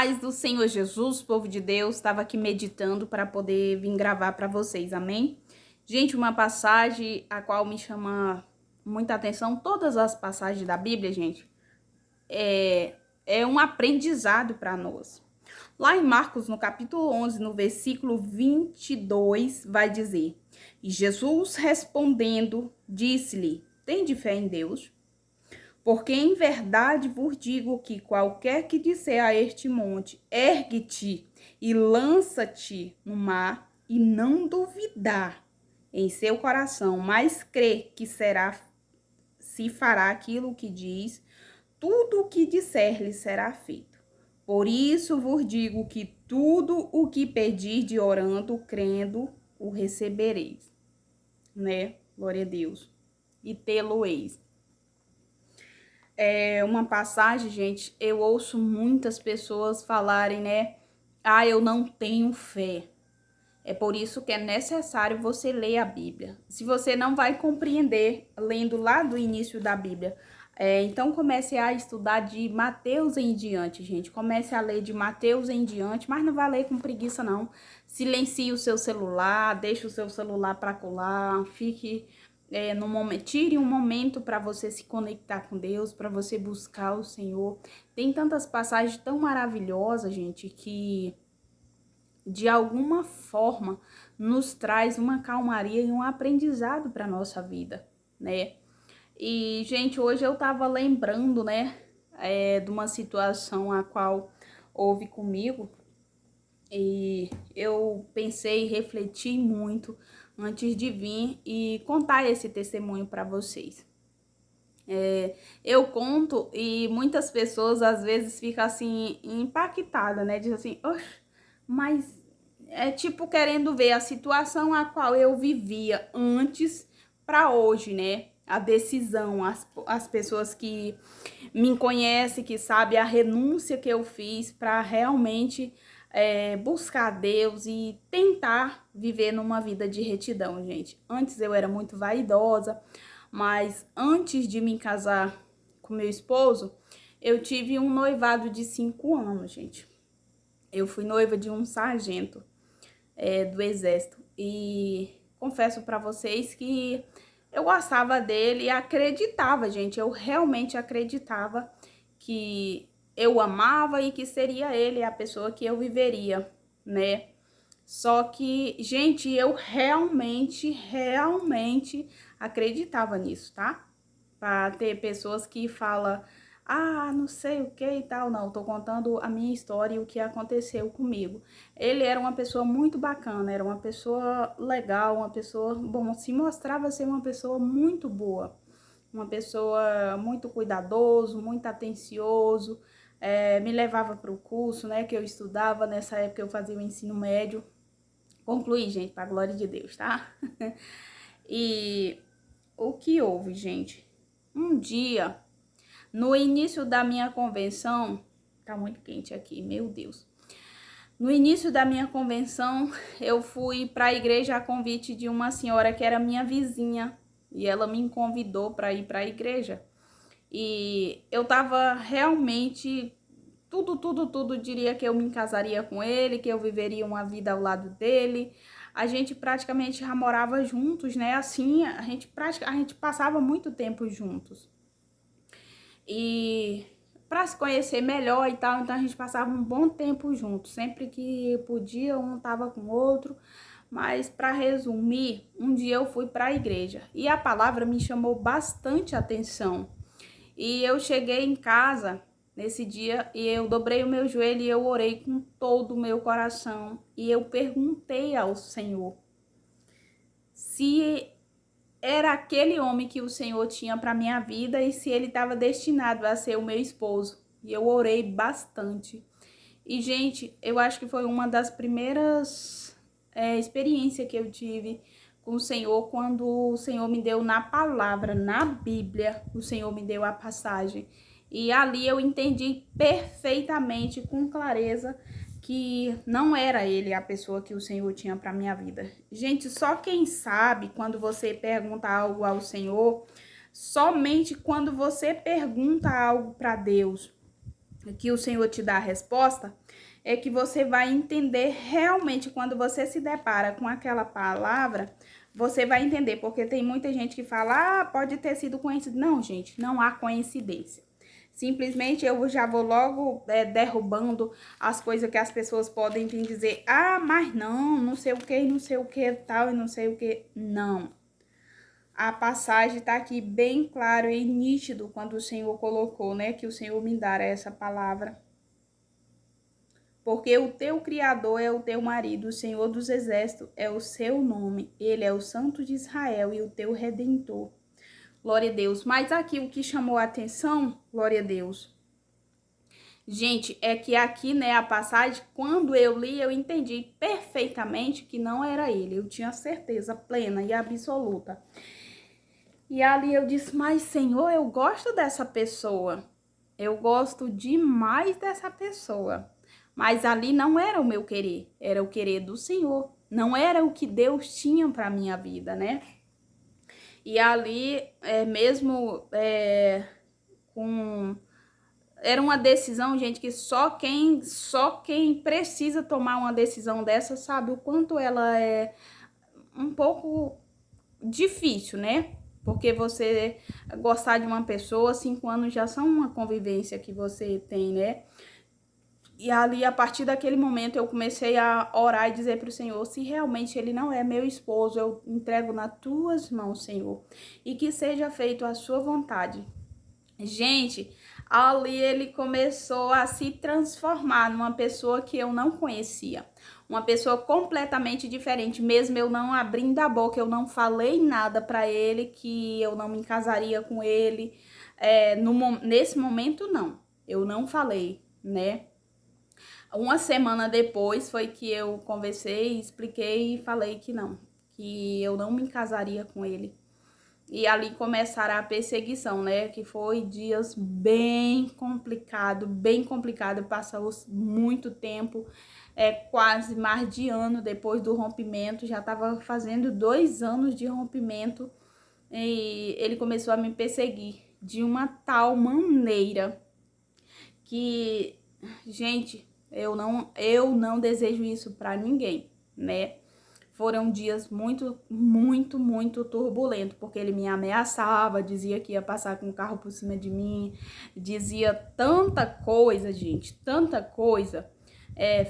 paz do Senhor Jesus, povo de Deus, estava aqui meditando para poder vir gravar para vocês, amém? Gente, uma passagem a qual me chama muita atenção, todas as passagens da Bíblia, gente, é um aprendizado para nós. Lá em Marcos, no capítulo 11, no versículo 22, vai dizer: E Jesus respondendo, disse-lhe, tende fé em Deus? Porque em verdade vos digo que qualquer que disser a este monte, ergue-te e lança-te no mar, e não duvidar em seu coração, mas crê que se fará aquilo que diz, tudo o que disser lhe será feito. Por isso vos digo que tudo o que pedirde orando, crendo, o recebereis, né? Glória a Deus. E tê-lo-eis. Uma passagem, gente, eu ouço muitas pessoas falarem, né? Ah, eu não tenho fé. É por isso que é necessário você ler a Bíblia. Se você não vai compreender lendo lá do início da Bíblia, então comece a estudar de Mateus em diante, gente. Comece a ler de Mateus em diante, mas não vai ler com preguiça, não. Silencie o seu celular, deixe o seu celular para colar, fique no momento, tire um momento para você se conectar com Deus, para você buscar o Senhor. Tem tantas passagens tão maravilhosas, gente, que de alguma forma nos traz uma calmaria e um aprendizado para nossa vida, né? E, gente, hoje eu tava lembrando, né, de uma situação a qual houve comigo, e eu pensei e refleti muito antes de vir e contar esse testemunho para vocês. Eu conto e muitas pessoas às vezes ficam assim impactadas, né? Diz assim, oxe, mas é tipo querendo ver a situação a qual eu vivia antes para hoje, né? A decisão, as pessoas que me conhecem, que sabem a renúncia que eu fiz para realmente buscar Deus e tentar viver numa vida de retidão, gente. Antes eu era muito vaidosa, mas antes de me casar com meu esposo, eu tive um noivado de 5 anos, gente. Eu fui noiva de um sargento do exército e confesso para vocês que eu gostava dele e acreditava, gente. Eu realmente acreditava que eu amava e que seria ele a pessoa que eu viveria, né? Só que, gente, eu realmente acreditava nisso, tá? Pra ter pessoas que falam, ah, não sei o que e tal. Não, tô contando a minha história e o que aconteceu comigo. Ele era uma pessoa muito bacana, era uma pessoa legal, uma pessoa, bom, se mostrava ser uma pessoa muito boa. Uma pessoa muito cuidadoso, muito atencioso, me levava para o curso, né, que eu estudava. Nessa época eu fazia o ensino médio. Concluí, gente, para a glória de Deus, tá? E o que houve, gente? Um dia, no início da minha convenção, tá muito quente aqui, meu Deus. No início da minha convenção, eu fui para a igreja a convite de uma senhora que era minha vizinha, e ela me convidou para ir para a igreja. E eu tava realmente tudo diria que eu me casaria com ele, que eu viveria uma vida ao lado dele. A gente praticamente já morava juntos, né? Assim, a gente passava muito tempo juntos. E para se conhecer melhor e tal, então a gente passava um bom tempo juntos. Sempre que podia, um tava com o outro. Mas para resumir, um dia eu fui para a igreja e a palavra me chamou bastante atenção. E eu cheguei em casa nesse dia e eu dobrei o meu joelho e eu orei com todo o meu coração. E eu perguntei ao Senhor se era aquele homem que o Senhor tinha para minha vida e se ele estava destinado a ser o meu esposo. E eu orei bastante. E, gente, eu acho que foi uma das primeiras experiências que eu tive com o Senhor, quando o Senhor me deu na palavra, na Bíblia, o Senhor me deu a passagem. E ali eu entendi perfeitamente, com clareza, que não era ele a pessoa que o Senhor tinha para minha vida. Gente, só quem sabe quando você pergunta algo ao Senhor, somente quando você pergunta algo para Deus, que o Senhor te dá a resposta, é que você vai entender realmente quando você se depara com aquela palavra, você vai entender, porque tem muita gente que fala, pode ter sido coincidência. Não, gente, não há coincidência. Simplesmente eu já vou logo derrubando as coisas que as pessoas podem vir dizer, mas não sei o que, não sei o que tal, e não sei o que. Não. A passagem está aqui bem claro e nítido quando o Senhor colocou, né, que o Senhor me dará essa palavra. Porque o teu Criador é o teu marido, o Senhor dos Exércitos é o seu nome. Ele é o Santo de Israel e o teu Redentor. Glória a Deus. Mas aqui o que chamou a atenção, glória a Deus, gente, é que aqui, né, a passagem, quando eu li, eu entendi perfeitamente que não era ele. Eu tinha certeza plena e absoluta. E ali eu disse, mas Senhor, eu gosto dessa pessoa. Eu gosto demais dessa pessoa. Mas ali não era o meu querer, era o querer do Senhor. Não era o que Deus tinha para minha vida, né? E ali, mesmo com... Era uma decisão, gente, que só quem precisa tomar uma decisão dessa sabe o quanto ela é um pouco difícil, né? Porque você gostar de uma pessoa, 5 anos já são uma convivência que você tem, né? E ali, a partir daquele momento, eu comecei a orar e dizer para o Senhor, se realmente ele não é meu esposo, eu entrego nas tuas mãos, Senhor. E que seja feito a sua vontade. Gente, ali ele começou a se transformar numa pessoa que eu não conhecia. Uma pessoa completamente diferente, mesmo eu não abrindo a boca, eu não falei nada para ele, que eu não me casaria com ele. Nesse momento, não. Eu não falei, né? Uma semana depois foi que eu conversei, expliquei e falei que não, que eu não me casaria com ele. E ali começaram a perseguição, né? Que foi dias bem complicado, passou muito tempo, quase mais de ano depois do rompimento, já estava fazendo 2 anos de rompimento, e ele começou a me perseguir de uma tal maneira que, gente, eu não desejo isso para ninguém, né? Foram dias muito turbulentos, porque ele me ameaçava, dizia que ia passar com o carro por cima de mim, dizia tanta coisa, gente, tanta coisa.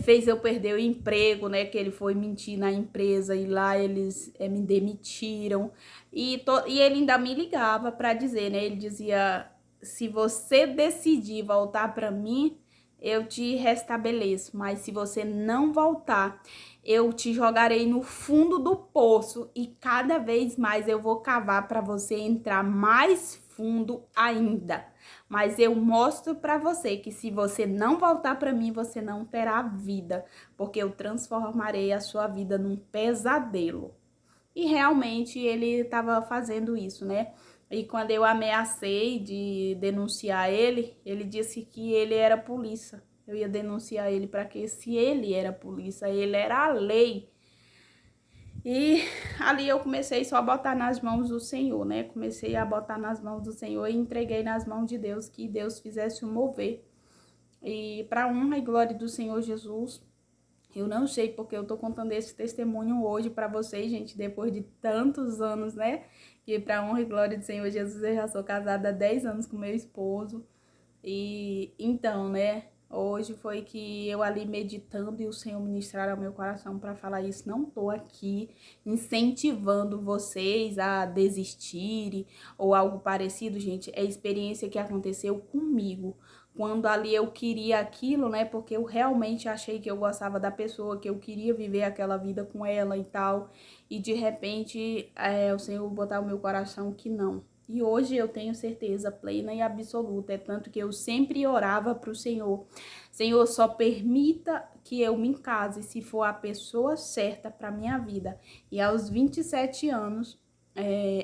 Fez eu perder o emprego, né, que ele foi mentir na empresa e lá eles me demitiram. E ele ainda me ligava para dizer, né, ele dizia, se você decidir voltar para mim, eu te restabeleço, mas se você não voltar, eu te jogarei no fundo do poço e cada vez mais eu vou cavar para você entrar mais fundo ainda. Mas eu mostro para você que se você não voltar para mim, você não terá vida, porque eu transformarei a sua vida num pesadelo. E realmente ele estava fazendo isso, né? E quando eu ameacei de denunciar ele, ele disse que ele era polícia. Eu ia denunciar ele para que se ele era polícia, ele era a lei. E ali eu comecei só a botar nas mãos do Senhor, né? Comecei a botar nas mãos do Senhor e entreguei nas mãos de Deus, que Deus fizesse o mover. E para honra e glória do Senhor Jesus, eu não sei porque eu tô contando esse testemunho hoje para vocês, gente, depois de tantos anos, né? E para honra e glória do Senhor Jesus, eu já sou casada há 10 anos com meu esposo. E então, né? Hoje foi que eu ali meditando e o Senhor ministrar ao meu coração para falar isso. Não tô aqui incentivando vocês a desistirem ou algo parecido, gente. É experiência que aconteceu comigo. Quando ali eu queria aquilo, né? Porque eu realmente achei que eu gostava da pessoa, que eu queria viver aquela vida com ela e tal. E de repente, o Senhor botar o meu coração que não. E hoje eu tenho certeza plena e absoluta, é tanto que eu sempre orava para o Senhor. Senhor, só permita que eu me case se for a pessoa certa para minha vida. E aos 27 anos,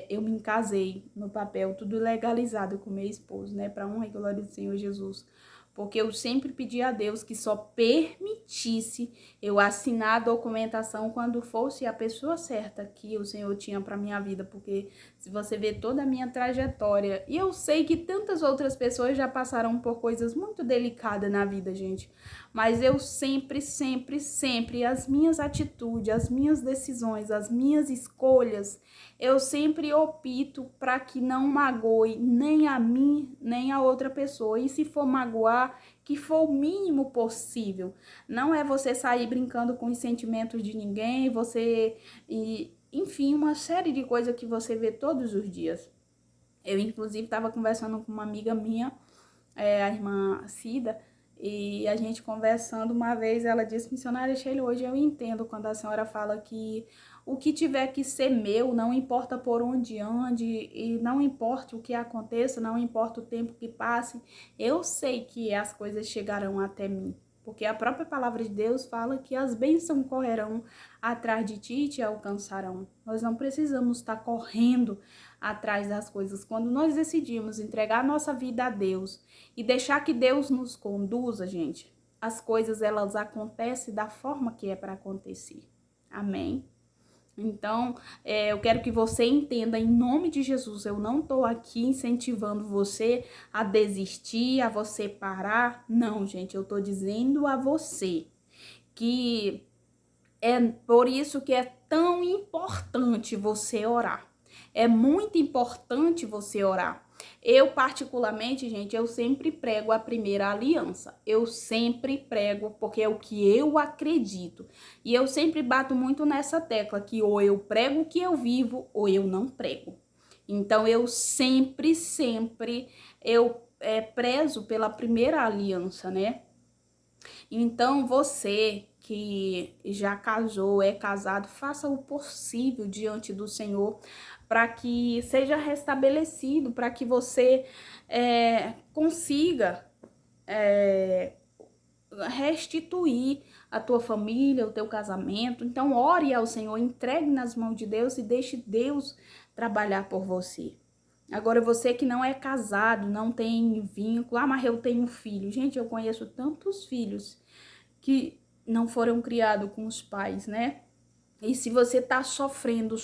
eu me casei no papel, tudo legalizado com meu esposo, né? Para honra e glória do Senhor Jesus. Porque eu sempre pedi a Deus que só permitisse permitisse eu assinar a documentação quando fosse a pessoa certa que o Senhor tinha para minha vida, porque se você vê toda a minha trajetória, e eu sei que tantas outras pessoas já passaram por coisas muito delicadas na vida, gente, mas eu sempre, sempre, sempre, as minhas atitudes, as minhas decisões, as minhas escolhas, eu sempre opto para que não magoe nem a mim, nem a outra pessoa. E se for magoar, que for o mínimo possível. Não é você sair brincando com os sentimentos de ninguém, enfim, uma série de coisas que você vê todos os dias. Eu, inclusive, estava conversando com uma amiga minha, a irmã Cida, e a gente conversando uma vez, ela disse: missionária Sheila, hoje eu entendo quando a senhora fala que o que tiver que ser meu, não importa por onde ande, e não importa o que aconteça, não importa o tempo que passe, eu sei que as coisas chegarão até mim. Porque a própria palavra de Deus fala que as bênçãos correrão atrás de ti e te alcançarão. Nós não precisamos estar correndo atrás das coisas. Quando nós decidimos entregar nossa vida a Deus e deixar que Deus nos conduza, gente, as coisas elas acontecem da forma que é para acontecer. Amém? Então, eu quero que você entenda, em nome de Jesus, eu não estou aqui incentivando você a desistir, a você parar. Não, gente, eu estou dizendo a você que é por isso que é tão importante você orar. É muito importante você orar. Eu, particularmente, gente, eu sempre prego a primeira aliança. Eu sempre prego porque é o que eu acredito. E eu sempre bato muito nessa tecla que ou eu prego o que eu vivo ou eu não prego. Então, eu sempre, prezo pela primeira aliança, né? Então, você que já casou, é casado, faça o possível diante do Senhor para que seja restabelecido, para que você consiga restituir a tua família, o teu casamento. Então, ore ao Senhor, entregue nas mãos de Deus e deixe Deus trabalhar por você. Agora, você que não é casado, não tem vínculo, mas eu tenho filho. Gente, eu conheço tantos filhos que não foram criados com os pais, né? E se você tá sofrendo,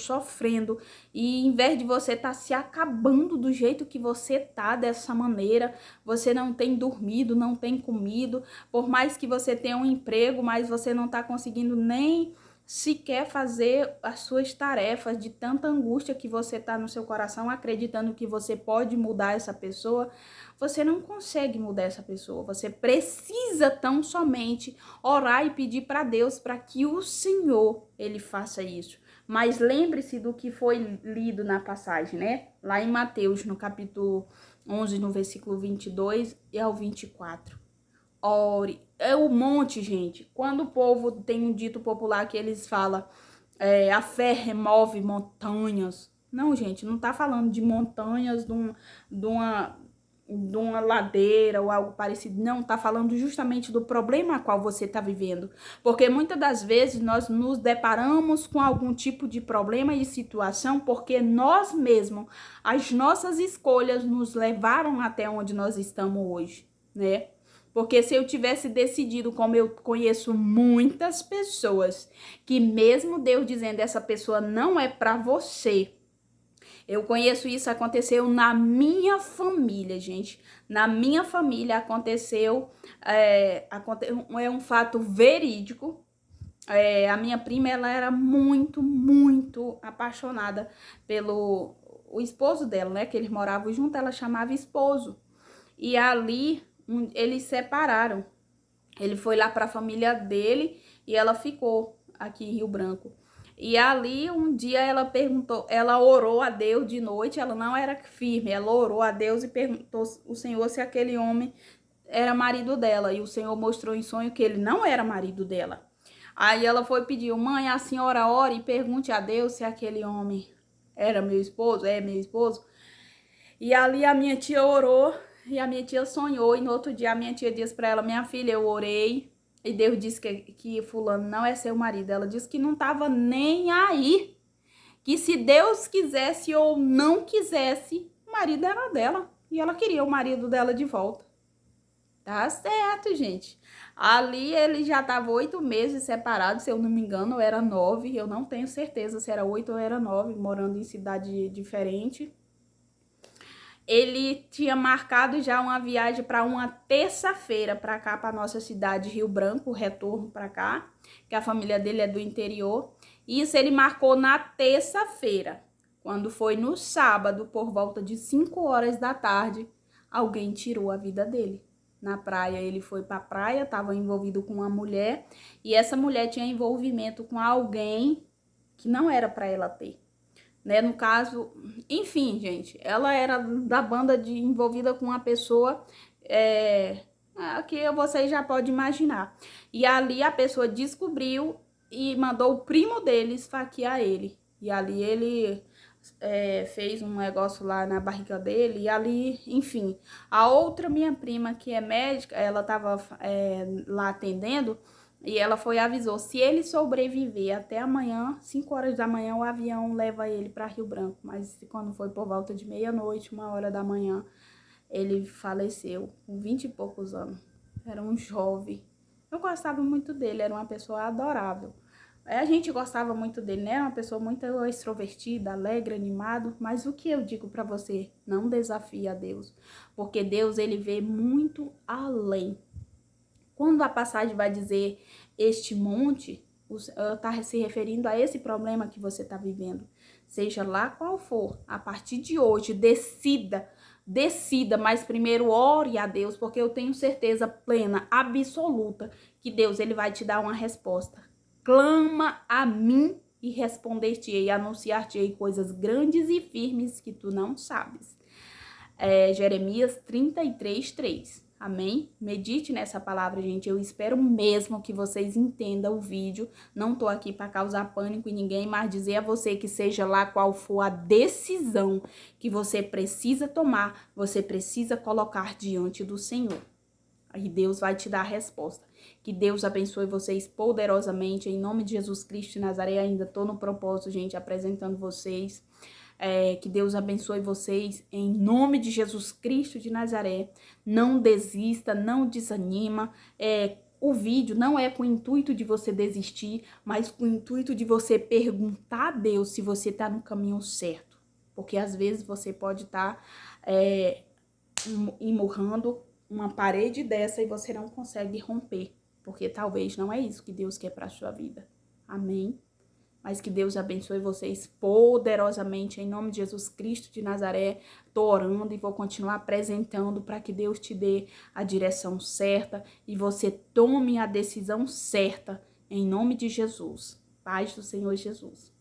e em vez de você tá se acabando do jeito que você tá, dessa maneira, você não tem dormido, não tem comido, por mais que você tenha um emprego, mas você não tá conseguindo nem sequer fazer as suas tarefas, de tanta angústia que você tá no seu coração, acreditando que você pode mudar essa pessoa, você não consegue mudar essa pessoa. Você precisa tão somente orar e pedir para Deus para que o Senhor, ele faça isso. Mas lembre-se do que foi lido na passagem, né? Lá em Mateus, no capítulo 11, no versículo 22 e ao 24. Ore. É o monte, gente. Quando o povo tem um dito popular que eles falam, a fé remove montanhas. Não, gente, não tá falando de montanhas, de uma ladeira ou algo parecido. Não, tá falando justamente do problema a qual você tá vivendo. Porque muitas das vezes nós nos deparamos com algum tipo de problema e situação porque nós mesmos, as nossas escolhas nos levaram até onde nós estamos hoje, né? Porque se eu tivesse decidido, como eu conheço muitas pessoas, que mesmo Deus dizendo essa pessoa não é para você, eu conheço isso, aconteceu na minha família, gente. Na minha família aconteceu, é um fato verídico. A minha prima, ela era muito, muito apaixonada pelo o esposo dela, né? Que eles moravam junto, ela chamava esposo. E ali eles separaram. Ele foi lá para a família dele e ela ficou aqui em Rio Branco. E ali um dia ela perguntou, ela orou a Deus de noite, ela não era firme, ela orou a Deus e perguntou ao Senhor se aquele homem era marido dela. E o Senhor mostrou em sonho que ele não era marido dela. Aí ela foi pedir: mãe, a senhora ore e pergunte a Deus se aquele homem era meu esposo, é meu esposo. E ali a minha tia orou e a minha tia sonhou. E no outro dia a minha tia disse para ela: minha filha, eu orei e Deus disse que fulano não é seu marido. Ela disse que não estava nem aí, que se Deus quisesse ou não quisesse, o marido era dela. E ela queria o marido dela de volta. Tá certo, gente. Ali ele já tava 8 meses separado, se eu não me engano, era 9. Eu não tenho certeza se era 8 ou era 9, morando em cidade diferente. Ele tinha marcado já uma viagem para uma terça-feira para cá, para nossa cidade, Rio Branco, o retorno para cá, que a família dele é do interior. Isso ele marcou na terça-feira. Quando foi no sábado, por volta de 5 horas da tarde, alguém tirou a vida dele. Na praia, ele foi para a praia, estava envolvido com uma mulher, e essa mulher tinha envolvimento com alguém que não era para ela ter. Né, no caso, enfim, gente, ela era da banda de envolvida com uma pessoa que vocês já podem imaginar. E ali a pessoa descobriu e mandou o primo dele esfaquear ele. E ali ele fez um negócio lá na barriga dele, e ali, enfim. A outra minha prima, que é médica, ela tava lá atendendo, e ela foi e avisou, se ele sobreviver até amanhã, 5 horas da manhã, o avião leva ele para Rio Branco. Mas quando foi por volta de meia-noite, 1 hora da manhã, ele faleceu, com 20 e poucos anos. Era um jovem. Eu gostava muito dele, era uma pessoa adorável. A gente gostava muito dele, né? Era uma pessoa muito extrovertida, alegre, animado. Mas o que eu digo para você? Não desafie a Deus. Porque Deus, ele vê muito além. Quando a passagem vai dizer este monte, está se referindo a esse problema que você está vivendo. Seja lá qual for, a partir de hoje, decida, mas primeiro ore a Deus, porque eu tenho certeza plena, absoluta, que Deus ele vai te dar uma resposta. Clama a mim e responder-te-ei, anunciar-te-ei coisas grandes e firmes que tu não sabes. Jeremias 33:3. Amém? Medite nessa palavra, gente. Eu espero mesmo que vocês entendam o vídeo. Não tô aqui para causar pânico em ninguém, mas dizer a você que seja lá qual for a decisão que você precisa tomar, você precisa colocar diante do Senhor. E Deus vai te dar a resposta. Que Deus abençoe vocês poderosamente. Em nome de Jesus Cristo de Nazaré, ainda tô no propósito, gente, apresentando vocês. Que Deus abençoe vocês em nome de Jesus Cristo de Nazaré. Não desista, não desanima. O vídeo não é com o intuito de você desistir, mas com o intuito de você perguntar a Deus se você está no caminho certo. Porque às vezes você pode estar empurrando uma parede dessa e você não consegue romper. Porque talvez não é isso que Deus quer para a sua vida. Amém? Mas que Deus abençoe vocês poderosamente, em nome de Jesus Cristo de Nazaré. Tô orando e vou continuar apresentando para que Deus te dê a direção certa e você tome a decisão certa, em nome de Jesus. Paz do Senhor Jesus.